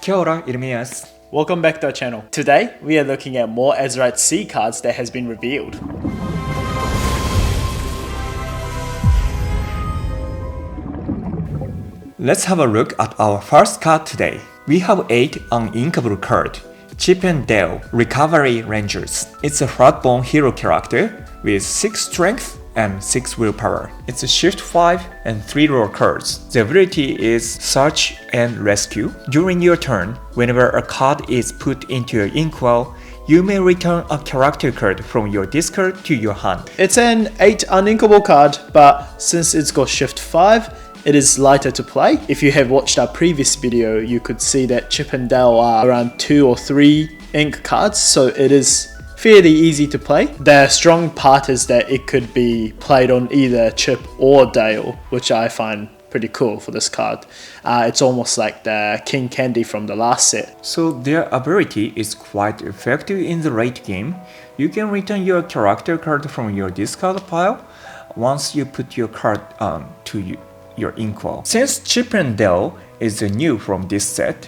Kia ora, Irmias. Welcome back to our channel. Today, we are looking at more Azurite Sea cards that has been revealed. Let's have a look at our first card today. We have 8 uninkable card, Chip and Dale Recovery Rangers. It's a flat-bone hero character with 6 strength and 6 willpower. It's a shift 5 and 3 roll cards. The ability is search and rescue. During your turn, whenever a card is put into your Inkwell, you may return a character card from your discard to your hand. It's an 8 uninkable card, but since it's got shift 5, it is lighter to play. If you have watched our previous video, you could see that Chip and Dale are around 2 or 3 ink cards, so it is fairly easy to play. The strong part is that it could be played on either Chip or Dale, which I find pretty cool for this card. It's almost like the King Candy from the last set. So their ability is quite effective in the late game. You can return your character card from your discard pile once you put your card to your Inkwell. Since Chip and Dale is new from this set,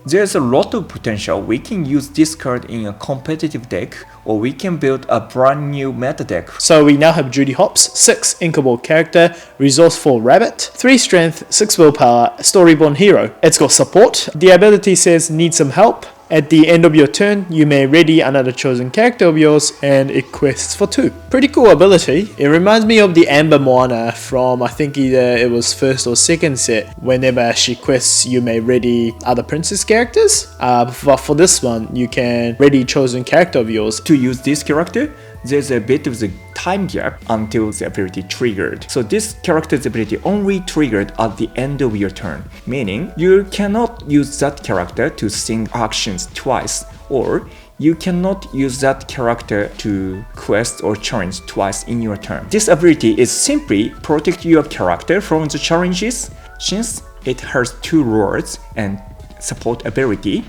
there's a lot of potential. We can use this card in a competitive deck, or we can build a brand new meta deck. So we now have Judy Hops, 6 inkable character, resourceful rabbit, 3 strength, 6 willpower, storyborn hero. It's got support. The ability says need some help. At the end of your turn, you may ready another chosen character of yours and it quests for 2. Pretty cool ability. It reminds me of the Amber Moana from I think either it was first or second set. Whenever she quests, you may ready other princess characters. But for this one, you can ready chosen character of yours. To use this character, there's a bit of the time gap until the ability triggered. So this character's ability only triggered at the end of your turn, meaning you cannot use that character to sing actions twice, or you cannot use that character to quest or challenge twice in your turn. This ability is simply protect your character from the challenges. Since it has 2 rewards and support ability,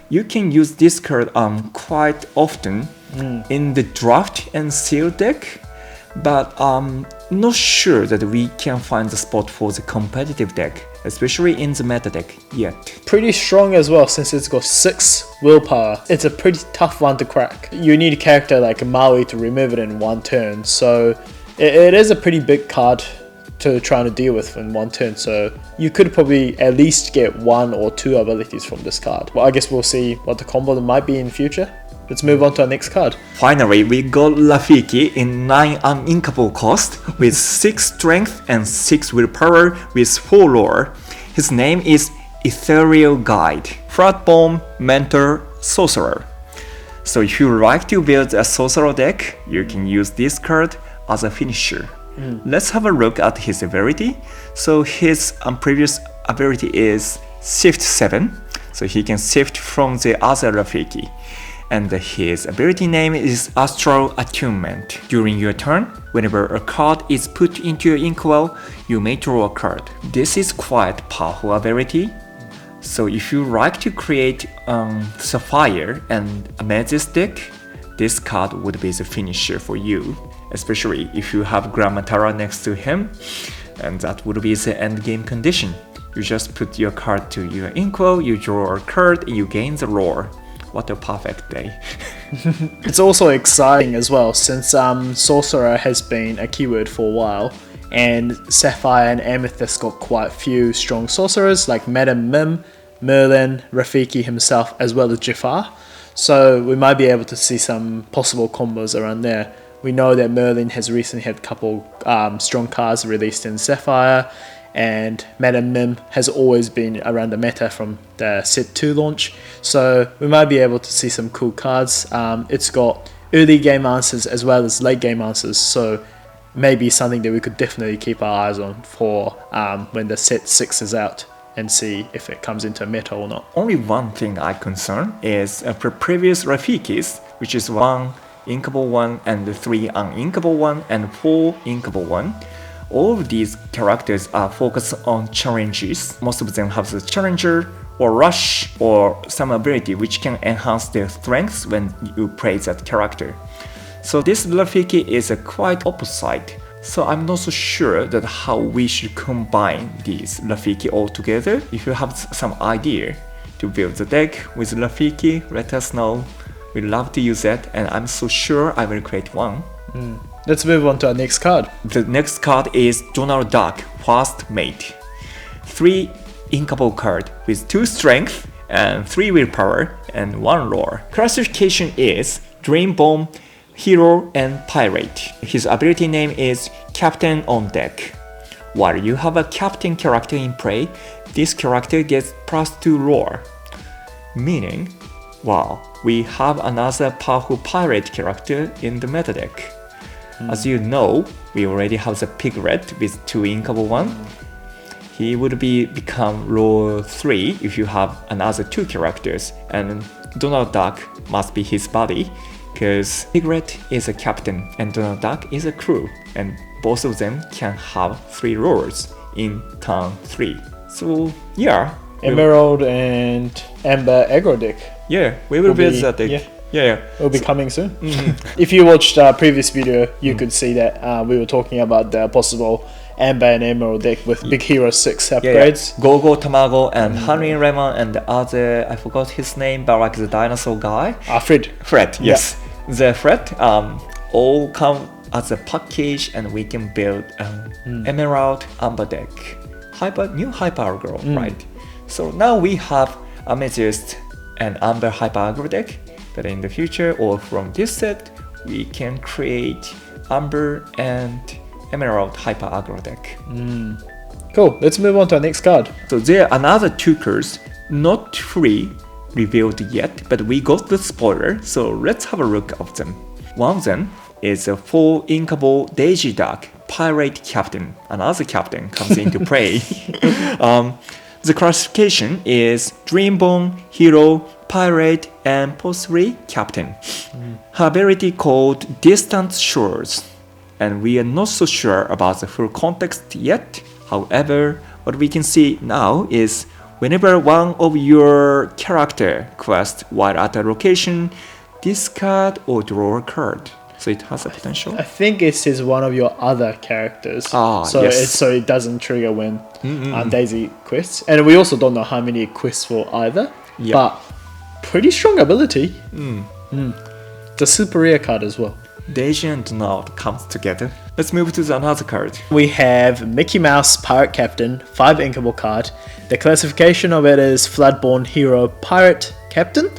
you can use this card quite often in the draft and seal deck, but I'm not sure that we can find the spot for the competitive deck, especially in the meta deck yet. Pretty strong as well since it's got 6 willpower. It's a pretty tough one to crack. You need a character like Maui to remove it in 1 turn, so it is a pretty big card to try to deal with in 1 turn, so you could probably at least get 1 or 2 abilities from this card. Well, I guess we'll see what the combo might be in future. Let's move on to our next card. Finally, we got Rafiki in 9 uninkable cost with 6 strength and 6 willpower with 4 lore. His name is Ethereal Guide, flat-bone mentor sorcerer. So if you like to build a sorcerer deck, you can use this card as a finisher. Let's have a look at his ability. So his previous ability is Shift 7, so he can shift from the other Rafiki. And his ability name is Astral Attunement. During your turn, whenever a card is put into your Inkwell, you may draw a card. This is quite powerful ability. So if you like to create Sapphire and Amethyst deck, this card would be the finisher for you, especially if you have Grammatara next to him, and that would be the end game condition. You just put your card to your Inkwell, you draw a card, and you gain the lore. What a perfect day. It's also exciting as well since sorcerer has been a keyword for a while, and Sapphire and Amethyst got quite a few strong sorcerers like Madame Mim, Merlin, Rafiki himself, as well as Jafar. So we might be able to see some possible combos around there. We know that Merlin has recently had a couple strong cards released in Sapphire, and Madame Mim has always been around the meta from the set 2 launch, so we might be able to see some cool cards. It's got early game answers as well as late game answers, so maybe something that we could definitely keep our eyes on for when the set 6 is out and see if it comes into meta or not. Only one thing I'm concerned is previous Rafikis, which is 1 inkable one and 3 uninkable one and 4 inkable one. All of these characters are focused on challenges. Most of them have the challenger or rush or some ability which can enhance their strengths when you play that character. So this Rafiki is a quite opposite. So I'm not so sure that how we should combine these Rafiki all together. If you have some idea to build the deck with Rafiki, let us know. We love to use it, and I'm so sure I will create one. Let's move on to our next card. The next card is Donald Duck, First Mate. 3 inkable card with 2 strength and 3 willpower and 1 lore. Classification is Dream Bomb, Hero, and Pirate. His ability name is Captain on Deck. While you have a captain character in play, this character gets +2 lore. Meaning, wow, we have another powerful pirate character in the meta deck. As you know, we already have the Piglet with 2 inkable 1. He would become lore 3 if you have another 2 characters, and Donald Duck must be his buddy, because Piglet is a captain and Donald Duck is a crew, and both of them can have 3 lores in turn 3. So yeah. Emerald and Amber aggro deck. Yeah, we will build that deck. Yeah. Will be coming soon. If you watched our previous video, you could see that we were talking about the possible Amber and Emerald deck with Big Hero 6 upgrades. Gogo Tamago and Honey Lemon and the other, I forgot his name, but like the dinosaur guy. Fred, yes. The Fred all come as a package, and we can build an Emerald Amber deck. New Hyper Aggro, right? So now we have Amethyst and Amber Hyper Aggro deck, but in the future or from this set, we can create Amber and Emerald Hyper Aggro deck. Cool, let's move on to our next card. So there are another 2 cards, not fully revealed yet, but we got the spoiler, so let's have a look of them. One of them is a 4 inkable Daisy Duck Pirate Captain. Another captain comes into play. The classification is Dreamborn, Hero, Pirate, and possibly Captain. Her ability called Distant Shores, and we are not so sure about the full context yet. However, what we can see now is whenever one of your character quests while at a location, discard or draw a card. So it has a potential. I think it says one of your other characters. So it doesn't trigger when Daisy quests. And we also don't know how many it quests for either. But pretty strong ability. It's a super rare card as well. Daisy and Donald comes together. Let's move to another card. We have Mickey Mouse Pirate Captain, 5 inkable card. The classification of it is Floodborn Hero Pirate Captain.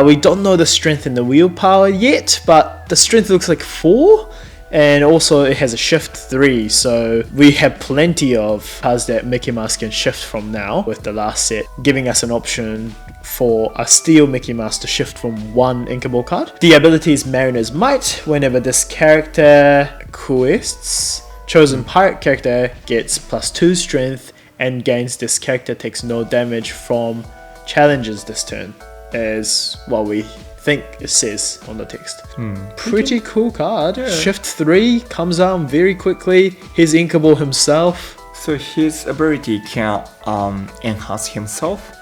We don't know the strength and the willpower yet, but the strength looks like 4, and also it has a shift 3, so we have plenty of cards that Mickey Mouse can shift from now with the last set, giving us an option for a steel Mickey Mouse to shift from 1 inkable card. The ability is Mariner's Might. Whenever this character quests, chosen pirate character gets +2 strength, and gains this character takes no damage from challenges this turn, as what we think it says on the text. Pretty cool card. Shift 3 comes out very quickly. He's inkable himself. So his ability can enhance himself.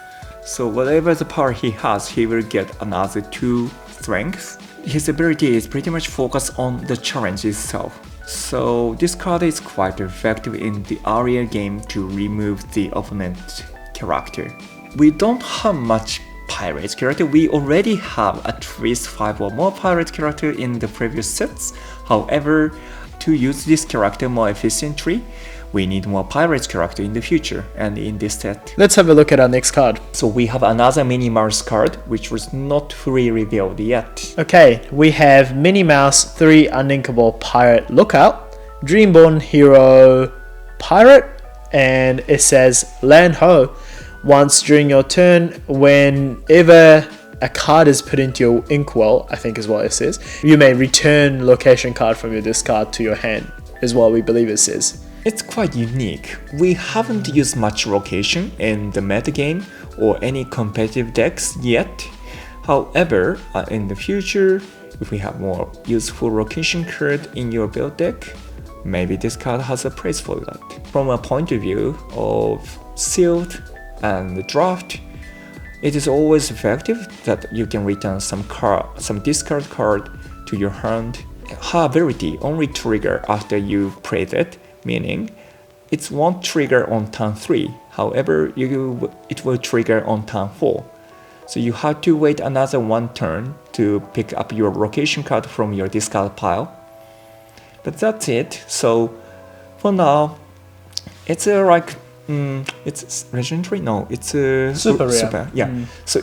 So whatever the power he has, he will get another 2 strength. His ability is pretty much focused on the challenge itself. So this card is quite effective in the earlier game to remove the opponent character. We don't have much pirate character. We already have at least 5 or more pirate character in the previous sets. However, to use this character more efficiently, we need more pirate character in the future and in this set. Let's have a look at our next card. So we have another Minnie Mouse card, which was not fully revealed yet. Okay, we have Minnie Mouse 3 uninkable pirate lookout, Dreamborn Hero Pirate, and it says Land Ho. Once during your turn, whenever a card is put into your Inkwell, I think is what it says, you may return location card from your discard to your hand, is what we believe it says. It's quite unique. We haven't used much location in the metagame or any competitive decks yet. However, in the future, if we have more useful location card in your build deck, maybe this card has a place for that. From a point of view of sealed and the draft, it is always effective that you can return some discard card to your hand. Her ability only trigger after you played it, meaning it won't trigger on turn 3. However, it will trigger on turn 4. So you have to wait another one turn to pick up your location card from your discard pile. But that's it. So for now, it's it's legendary. No, it's a super rare. Yeah. So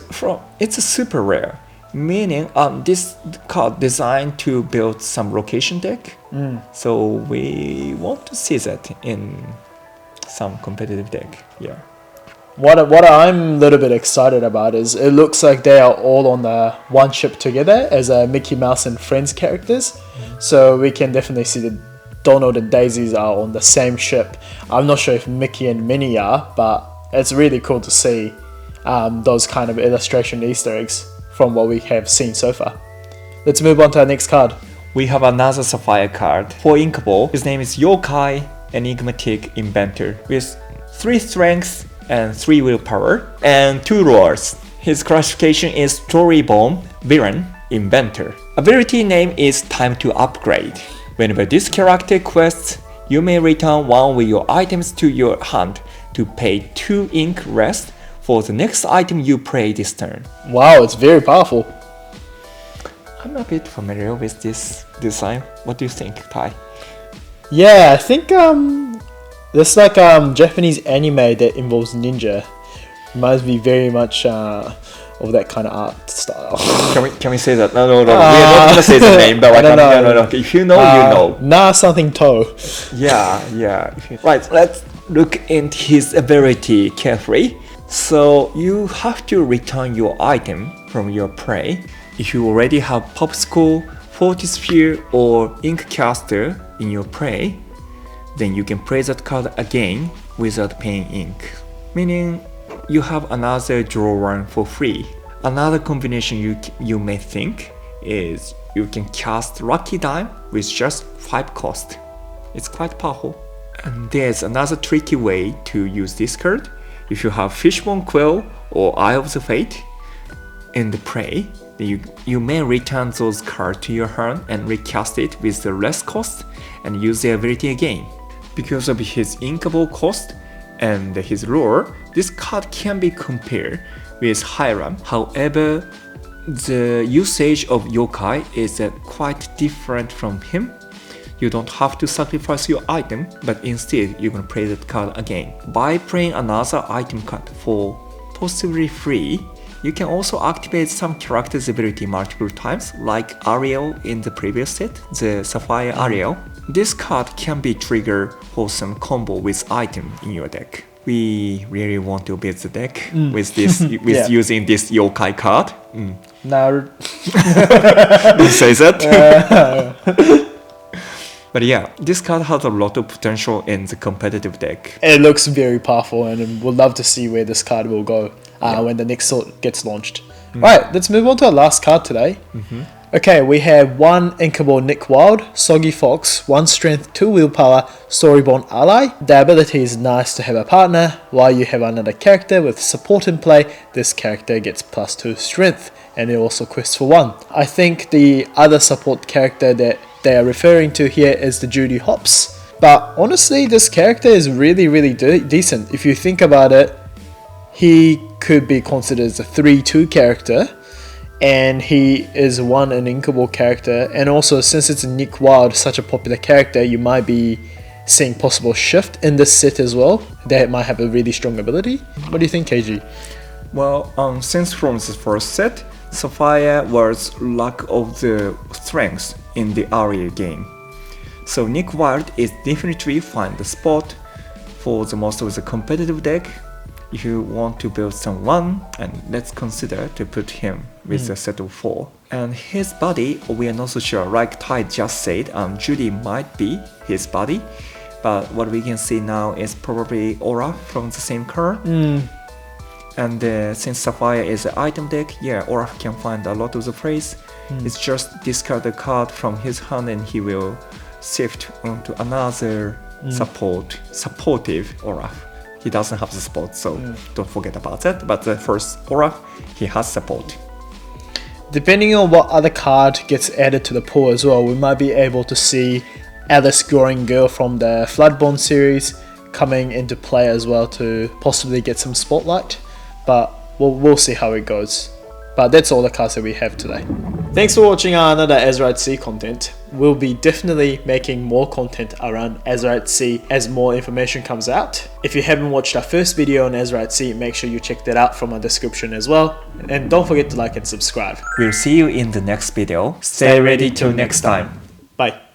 it's a super rare, meaning this card designed to build some location deck. So we want to see that in some competitive deck. Yeah. What I'm a little bit excited about is it looks like they are all on the one ship together as Mickey Mouse and Friends characters. So we can definitely see that Donald and Daisy's are on the same ship. I'm not sure if Mickey and Minnie are, but it's really cool to see those kind of illustration Easter eggs from what we have seen so far. Let's move on to our next card. We have another Sapphire card for Inkwell. His name is Yokai, enigmatic inventor, with 3 strength and 3 willpower and 2 roars. His classification is story-born, villain, inventor. Ability name is time to upgrade. Whenever this character quests, you may return one of your items to your hand to pay 2 ink rest for the next item you play this turn. Wow, it's very powerful. I'm a bit familiar with this design. What do you think, Tai? Yeah, I think this like Japanese anime that involves ninja. Reminds me very much of that kind of art style. Can we say that? No. We are not gonna say the name, but no. If you know, you know. Na something to. Yeah. Right, let's look into his ability carefully. So you have to return your item from your prey. If you already have Popsicle, Fortisphere, or Inkcaster in your prey, then you can play that card again without paying ink. Meaning you have another draw one for free. Another combination you may think is you can cast Lucky Dime with just 5 cost. It's quite powerful. And there's another tricky way to use this card. If you have Fishbone Quill or Eye of the Fate in the prey, then you may return those cards to your hand and recast it with the less cost and use the ability again. Because of his inkable cost and his lore, this card can be compared with Hiram. However, the usage of Yokai is quite different from him. You don't have to sacrifice your item, but instead you can play that card again. By playing another item card for possibly free, you can also activate some character's ability multiple times, like Ariel in the previous set, the Sapphire Ariel. This card can be triggered for some combo with item in your deck. We really want to build the deck with this, using this Yokai card. Now, say that. But yeah, this card has a lot of potential in the competitive deck. It looks very powerful, and we'll love to see where this card will go when the next sort gets launched. Right, let's move on to our last card today. Okay, we have 1 Inkable Nick Wilde, Soggy Fox, 1 Strength, 2 Willpower, Storyborn Ally. The ability is nice to have a partner. While you have another character with support in play, this character gets +2 Strength, and it also quests for 1. I think the other support character that they are referring to here is the Judy Hops. But honestly, this character is really decent. If you think about it, he could be considered as a 3-2 character, and he is an inkable character. And also, since it's Nick Wilde, such a popular character, you might be seeing possible shift in this set as well. That might have a really strong ability. What do you think, KG? Well, since from the first set, Sapphire was lack of the strength in the earlier game. So Nick Wilde is definitely find the spot for the most of the competitive deck. If you want to build someone, and let's consider to put him with a set of 4. And his body, we are not so sure, like Ty just said, Judy might be his body, but what we can see now is probably Olaf from the same card. And since Sapphire is an item deck, Olaf can find a lot of the plays. It's just discard a card from his hand and he will shift onto another supportive Olaf. He doesn't have the support, so don't forget about that. But the first Olaf, he has support. Depending on what other card gets added to the pool as well, we might be able to see Alice Growing Girl from the Floodborn series coming into play as well to possibly get some spotlight, but we'll see how it goes. But that's all the cards that we have today. Thanks for watching another Azurite Sea content. We'll be definitely making more content around Azurite Sea as more information comes out. If you haven't watched our first video on Azurite Sea, make sure you check that out from our description as well. And don't forget to like and subscribe. We'll see you in the next video. Stay ready till next time. Bye.